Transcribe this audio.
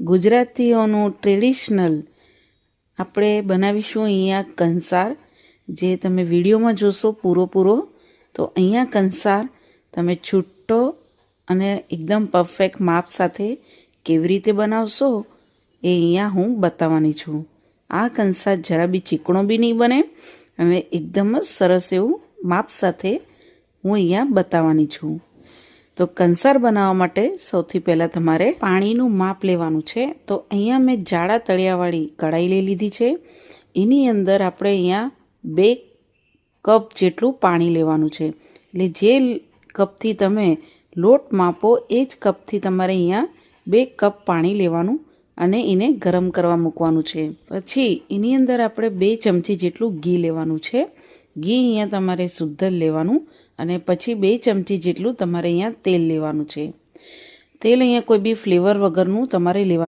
ગુજરાતીઓનું traditional આપણે બનાવીશું અહીંયા કંસાર, જે તમે વિડીયોમાં જોશો પૂરો તો અહીંયા કંસાર તમે છૂટો અને એકદમ પરફેક્ટ માપ સાથે કેવી રીતે બનાવશો એ અહીંયા હું બતાવવાની છું. આ કંસાર જરા બી ચીકણો બી નહીં બને અને એકદમ જ સરસ એવું માપ સાથે હું અહીંયા બતાવવાની છું. તો કંસાર બનાવવા માટે સૌથી પહેલાં તમારે પાણીનું માપ લેવાનું છે. તો અહીંયા મેં જાડા તળિયાવાળી કઢાઈ લઈ લીધી છે. એની અંદર આપણે અહીંયા 2 કપ જેટલું પાણી લેવાનું છે. એટલે જે કપથી તમે લોટ માપો એ જ કપથી તમારે અહીંયા 2 કપ પાણી લેવાનું અને એને ગરમ કરવા મૂકવાનું છે. પછી એની અંદર આપણે 2 ચમચી જેટલું ઘી લેવાનું છે. ઘી અહીંયા તમારે શુદ્ધ લેવાનું અને પછી 2 ચમચી જેટલું તમારે અહીંયા તેલ લેવાનું છે. તેલ અહીંયા કોઈ બી ફ્લેવર વગરનું તમારે લેવાનું.